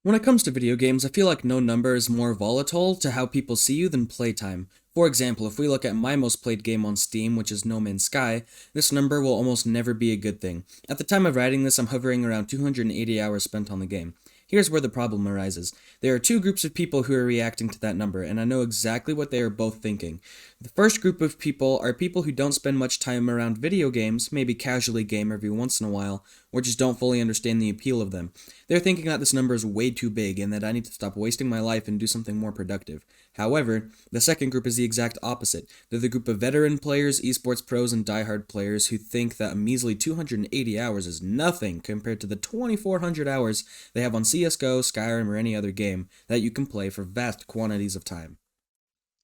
When it comes to video games, I feel like no number is more volatile to how people see you than playtime. For example, if we look at my most played game on Steam, which is No Man's Sky, this number will almost never be a good thing. At the time of writing this, I'm hovering around 280 hours spent on the game. Here's where the problem arises. There are two groups of people who are reacting to that number, and I know exactly what they are both thinking. The first group of people are people who don't spend much time around video games, maybe casually game every once in a while, or just don't fully understand the appeal of them. They're thinking that this number is way too big and that I need to stop wasting my life and do something more productive. However, the second group is the exact opposite. They're the group of veteran players, esports pros, and diehard players who think that a measly 280 hours is nothing compared to the 2,400 hours they have on CSGO, Skyrim, or any other game that you can play for vast quantities of time.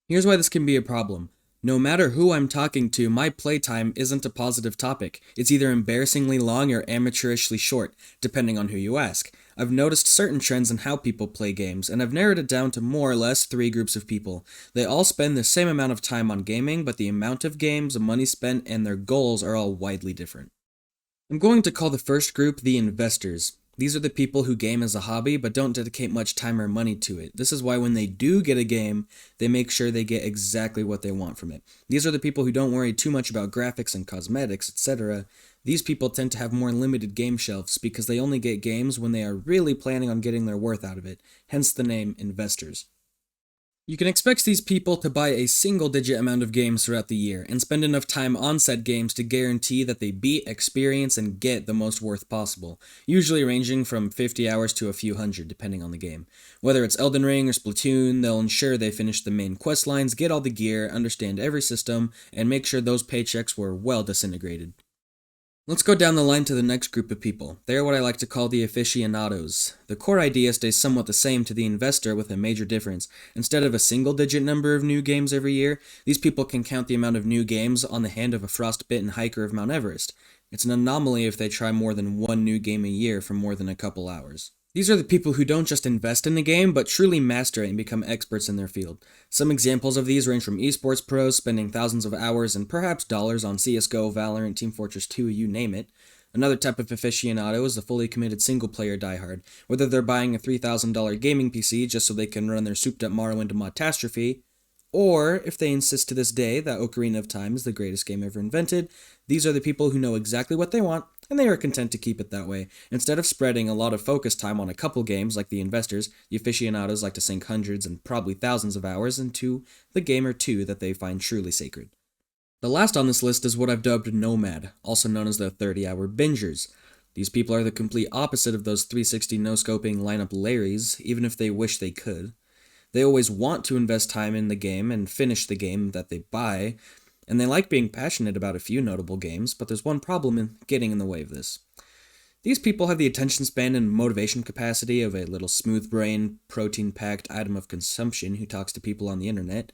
Here's why this can be a problem. No matter who I'm talking to, my playtime isn't a positive topic. It's either embarrassingly long or amateurishly short, depending on who you ask. I've noticed certain trends in how people play games, and I've narrowed it down to more or less three groups of people. They all spend the same amount of time on gaming, but the amount of games, money spent, and their goals are all widely different. I'm going to call the first group the investors. These are the people who game as a hobby but don't dedicate much time or money to it. This is why when they do get a game, they make sure they get exactly what they want from it. These are the people who don't worry too much about graphics and cosmetics, etc. These people tend to have more limited game shelves because they only get games when they are really planning on getting their worth out of it, hence the name investors. You can expect these people to buy a single-digit amount of games throughout the year, and spend enough time on said games to guarantee that they beat, experience, and get the most worth possible, usually ranging from 50 hours to a few hundred, depending on the game. Whether it's Elden Ring or Splatoon, they'll ensure they finish the main quest lines, get all the gear, understand every system, and make sure those paychecks were well disintegrated. Let's go down the line to the next group of people. They are what I like to call the aficionados. The core idea stays somewhat the same to the investor with a major difference. Instead of a single-digit number of new games every year, these people can count the amount of new games on the hand of a frostbitten hiker of Mount Everest. It's an anomaly if they try more than one new game a year for more than a couple hours. These are the people who don't just invest in the game, but truly master it and become experts in their field. Some examples of these range from esports pros spending thousands of hours and perhaps dollars on CSGO, Valorant, Team Fortress 2, you name it. Another type of aficionado is the fully committed single-player diehard, whether they're buying a $3,000 gaming PC just so they can run their souped-up Morrowind Modtastrophe, or if they insist to this day that Ocarina of Time is the greatest game ever invented. These are the people who know exactly what they want, and they are content to keep it that way. Instead of spreading a lot of focus time on a couple games like the investors, the aficionados like to sink hundreds and probably thousands of hours into the game or two that they find truly sacred. The last on this list is what I've dubbed Nomad, also known as the 30-hour bingers. These people are the complete opposite of those 360 no-scoping lineup Larrys, even if they wish they could. They always want to invest time in the game and finish the game that they buy, and they like being passionate about a few notable games, but there's one problem in getting in the way of this. These people have the attention span and motivation capacity of a little smooth-brained, protein-packed item of consumption who talks to people on the internet.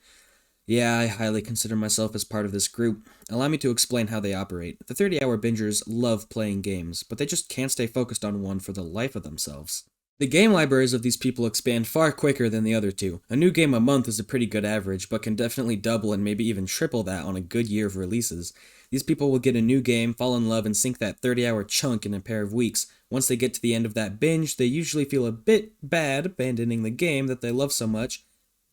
Yeah, I highly consider myself as part of this group. Allow me to explain how they operate. The 30-hour bingers love playing games, but they just can't stay focused on one for the life of themselves. The game libraries of these people expand far quicker than the other two. A new game a month is a pretty good average, but can definitely double and maybe even triple that on a good year of releases. These people will get a new game, fall in love, and sink that 30-hour chunk in a pair of weeks. Once they get to the end of that binge, they usually feel a bit bad abandoning the game that they love so much,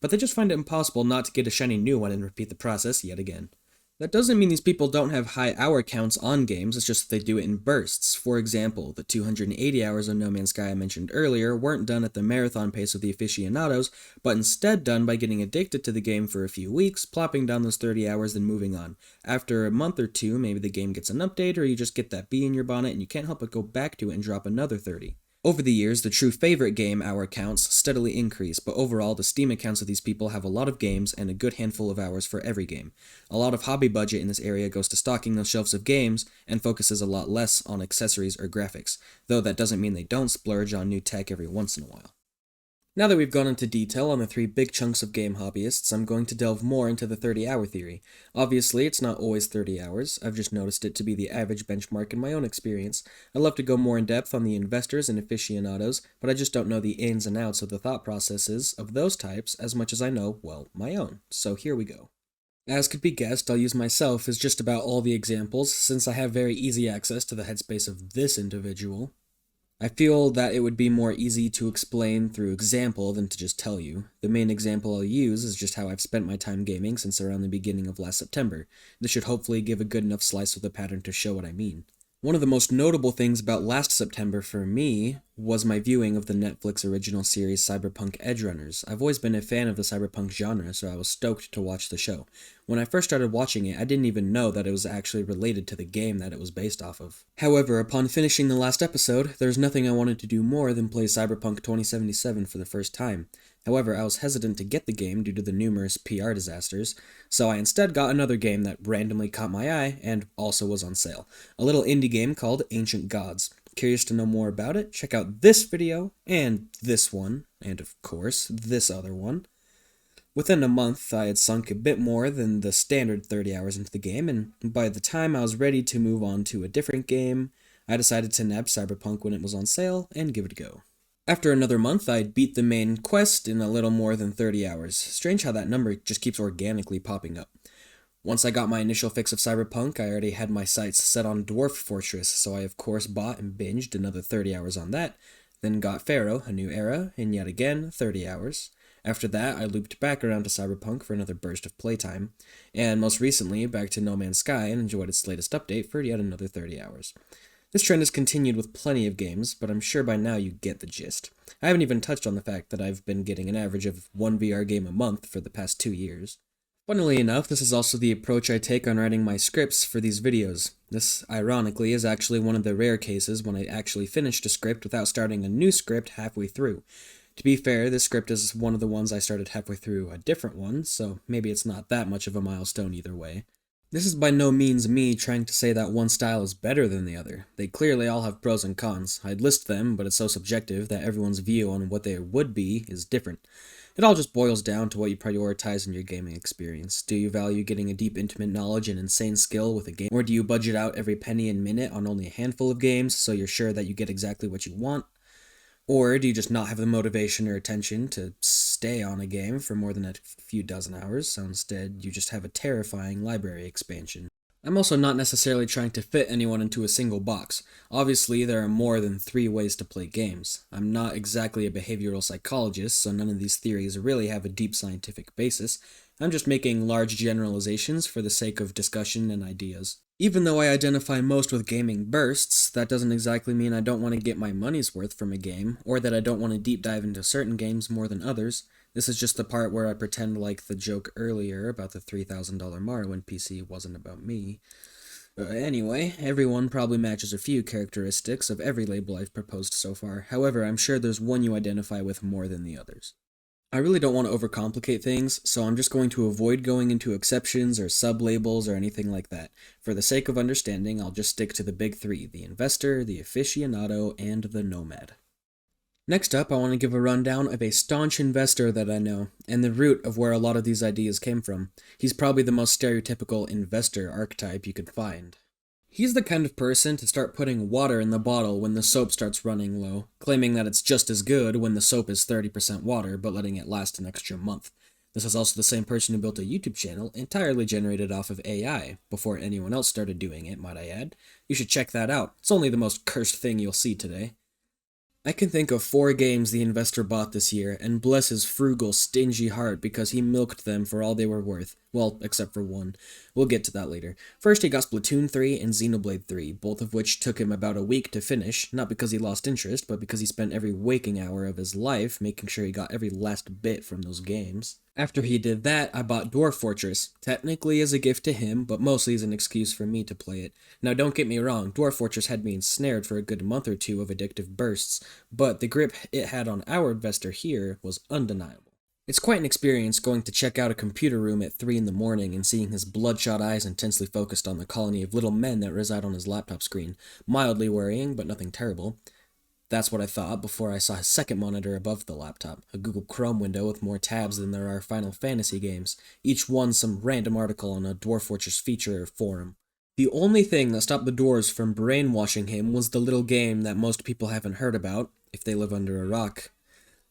but they just find it impossible not to get a shiny new one and repeat the process yet again. That doesn't mean these people don't have high hour counts on games, it's just that they do it in bursts. For example, the 280 hours of No Man's Sky I mentioned earlier weren't done at the marathon pace of the aficionados, but instead done by getting addicted to the game for a few weeks, plopping down those 30 hours, then moving on. After a month or two, maybe the game gets an update, or you just get that bee in your bonnet and you can't help but go back to it and drop another 30. Over the years, the true favorite game hour counts steadily increase, but overall, the Steam accounts of these people have a lot of games and a good handful of hours for every game. A lot of hobby budget in this area goes to stocking those shelves of games and focuses a lot less on accessories or graphics, though that doesn't mean they don't splurge on new tech every once in a while. Now that we've gone into detail on the three big chunks of game hobbyists, I'm going to delve more into the 30-hour theory. Obviously, it's not always 30 hours. I've just noticed it to be the average benchmark in my own experience. I'd love to go more in depth on the investors and aficionados, but I just don't know the ins and outs of the thought processes of those types as much as I know, well, my own. So here we go. As could be guessed, I'll use myself as just about all the examples, since I have very easy access to the headspace of this individual. I feel that it would be more easy to explain through example than to just tell you. The main example I'll use is just how I've spent my time gaming since around the beginning of last September. This should hopefully give a good enough slice of the pattern to show what I mean. One of the most notable things about last September for me was my viewing of the Netflix original series Cyberpunk Edgerunners. I've always been a fan of the cyberpunk genre, so I was stoked to watch the show. When I first started watching it, I didn't even know that it was actually related to the game that it was based off of. However, upon finishing the last episode, there's nothing I wanted to do more than play Cyberpunk 2077 for the first time. However, I was hesitant to get the game due to the numerous PR disasters, so I instead got another game that randomly caught my eye and also was on sale. A little indie game called Ancient Gods. Curious to know more about it? Check out this video, and this one, and of course, this other one. Within a month, I had sunk a bit more than the standard 30 hours into the game, and by the time I was ready to move on to a different game, I decided to nab Cyberpunk when it was on sale and give it a go. After another month, I'd beat the main quest in a little more than 30 hours. Strange how that number just keeps organically popping up. Once I got my initial fix of Cyberpunk, I already had my sights set on Dwarf Fortress, so I of course bought and binged another 30 hours on that, then got Pharaoh, A New Era, in yet again 30 hours. After that, I looped back around to Cyberpunk for another burst of playtime, and most recently back to No Man's Sky and enjoyed its latest update for yet another 30 hours. This trend has continued with plenty of games, but I'm sure by now you get the gist. I haven't even touched on the fact that I've been getting an average of one VR game a month for the past 2 years. Funnily enough, this is also the approach I take on writing my scripts for these videos. This, ironically, is actually one of the rare cases when I actually finished a script without starting a new script halfway through. To be fair, this script is one of the ones I started halfway through a different one, so maybe it's not that much of a milestone either way. This is by no means me trying to say that one style is better than the other. They clearly all have pros and cons. I'd list them, but it's so subjective that everyone's view on what they would be is different. It all just boils down to what you prioritize in your gaming experience. Do you value getting a deep, intimate knowledge and insane skill with a game, or do you budget out every penny and minute on only a handful of games so you're sure that you get exactly what you want? Or do you just not have the motivation or attention to stay on a game for more than a few dozen hours, so instead you just have a terrifying library expansion? I'm also not necessarily trying to fit anyone into a single box. Obviously, there are more than 3 ways to play games. I'm not exactly a behavioral psychologist, so none of these theories really have a deep scientific basis. I'm just making large generalizations for the sake of discussion and ideas. Even though I identify most with gaming bursts, that doesn't exactly mean I don't want to get my money's worth from a game, or that I don't want to deep dive into certain games more than others. This is just the part where I pretend like the joke earlier about the $3,000 Morrowind PC wasn't about me. Anyway, everyone probably matches a few characteristics of every label I've proposed so far. However, I'm sure there's one you identify with more than the others. I really don't want to overcomplicate things, so I'm just going to avoid going into exceptions or sub-labels or anything like that. For the sake of understanding, I'll just stick to the big 3, the investor, the aficionado, and the nomad. Next up, I want to give a rundown of a staunch investor that I know, and the root of where a lot of these ideas came from. He's probably the most stereotypical investor archetype you could find. He's the kind of person to start putting water in the bottle when the soap starts running low, claiming that it's just as good when the soap is 30% water, but letting it last an extra month. This is also the same person who built a YouTube channel entirely generated off of AI, before anyone else started doing it, might I add. You should check that out. It's only the most cursed thing you'll see today. I can think of 4 games the investor bought this year, and bless his frugal, stingy heart because he milked them for all they were worth. Well, except for one. We'll get to that later. First, he got Splatoon 3 and Xenoblade 3, both of which took him about a week to finish, not because he lost interest, but because he spent every waking hour of his life making sure he got every last bit from those games. After he did that, I bought Dwarf Fortress, technically as a gift to him, but mostly as an excuse for me to play it. Now don't get me wrong, Dwarf Fortress had me ensnared for a good month or 2 of addictive bursts, but the grip it had on our investor here was undeniable. It's quite an experience going to check out a computer room at 3 in the morning and seeing his bloodshot eyes intensely focused on the colony of little men that reside on his laptop screen. Mildly worrying, but nothing terrible. That's what I thought before I saw his second monitor above the laptop, a Google Chrome window with more tabs than there are Final Fantasy games, each one some random article on a Dwarf Fortress feature or forum. The only thing that stopped the dwarves from brainwashing him was the little game that most people haven't heard about, if they live under a rock.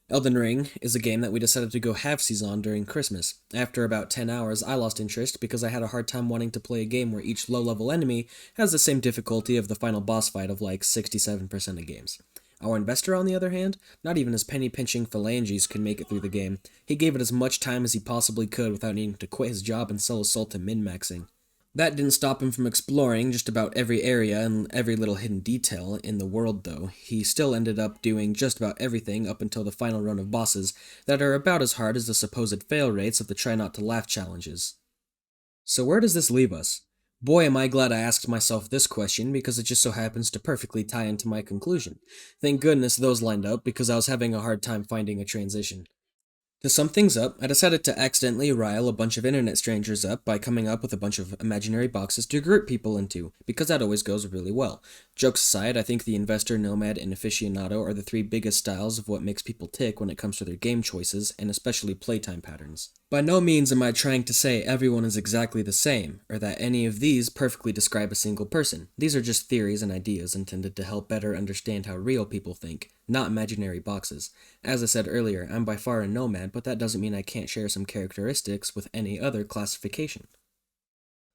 Elden Ring is a game that we decided to go halfsies on during Christmas. After about 10 hours, I lost interest because I had a hard time wanting to play a game where each low-level enemy has the same difficulty of the final boss fight of like 67% of games. Our investor, on the other hand, not even his penny-pinching phalanges could make it through the game. He gave it as much time as he possibly could without needing to quit his job and sell his soul to min-maxing. That didn't stop him from exploring just about every area and every little hidden detail in the world, though. He still ended up doing just about everything up until the final run of bosses that are about as hard as the supposed fail rates of the Try Not to Laugh challenges. So where does this leave us? Boy, am I glad I asked myself this question because it just so happens to perfectly tie into my conclusion. Thank goodness those lined up because I was having a hard time finding a transition. To sum things up, I decided to accidentally rile a bunch of internet strangers up by coming up with a bunch of imaginary boxes to group people into, because that always goes really well. Jokes aside, I think the investor, nomad, and aficionado are the three biggest styles of what makes people tick when it comes to their game choices, and especially playtime patterns. By no means am I trying to say everyone is exactly the same, or that any of these perfectly describe a single person. These are just theories and ideas intended to help better understand how real people think, not imaginary boxes. As I said earlier, I'm by far a nomad, but that doesn't mean I can't share some characteristics with any other classification.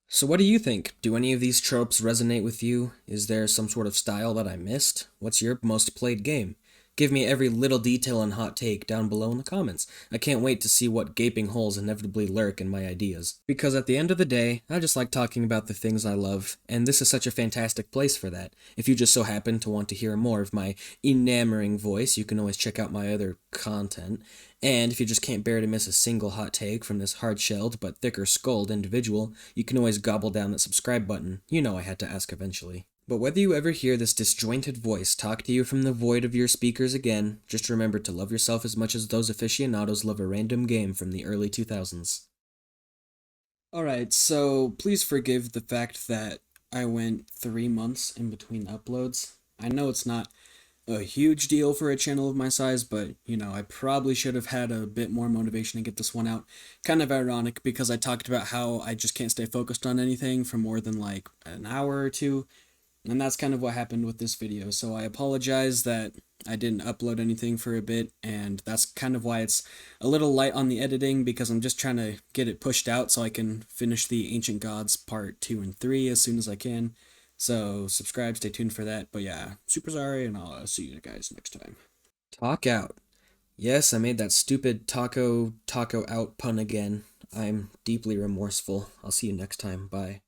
So what do you think? Do any of these tropes resonate with you? Is there some sort of style that I missed? What's your most played game? Give me every little detail and hot take down below in the comments. I can't wait to see what gaping holes inevitably lurk in my ideas. Because at the end of the day, I just like talking about the things I love, and this is such a fantastic place for that. If you just so happen to want to hear more of my enamoring voice, you can always check out my other content. And if you just can't bear to miss a single hot take from this hard-shelled but thicker-skulled individual, you can always gobble down that subscribe button. You know I had to ask eventually. But whether you ever hear this disjointed voice talk to you from the void of your speakers again, just remember to love yourself as much as those aficionados love a random game from the early 2000s. Alright, so please forgive the fact that I went 3 months in between uploads. I know it's not a huge deal for a channel of my size, but, I probably should have had a bit more motivation to get this one out. Kind of ironic because I talked about how I just can't stay focused on anything for more than like an hour or two. And that's kind of what happened with this video, so I apologize that I didn't upload anything for a bit, and that's kind of why it's a little light on the editing, because I'm just trying to get it pushed out so I can finish the Ancient Gods Part 2 and 3 as soon as I can. So subscribe, stay tuned for that, but yeah, super sorry, and I'll see you guys next time. Talk out. Yes, I made that stupid taco out pun again. I'm deeply remorseful. I'll see you next time. Bye.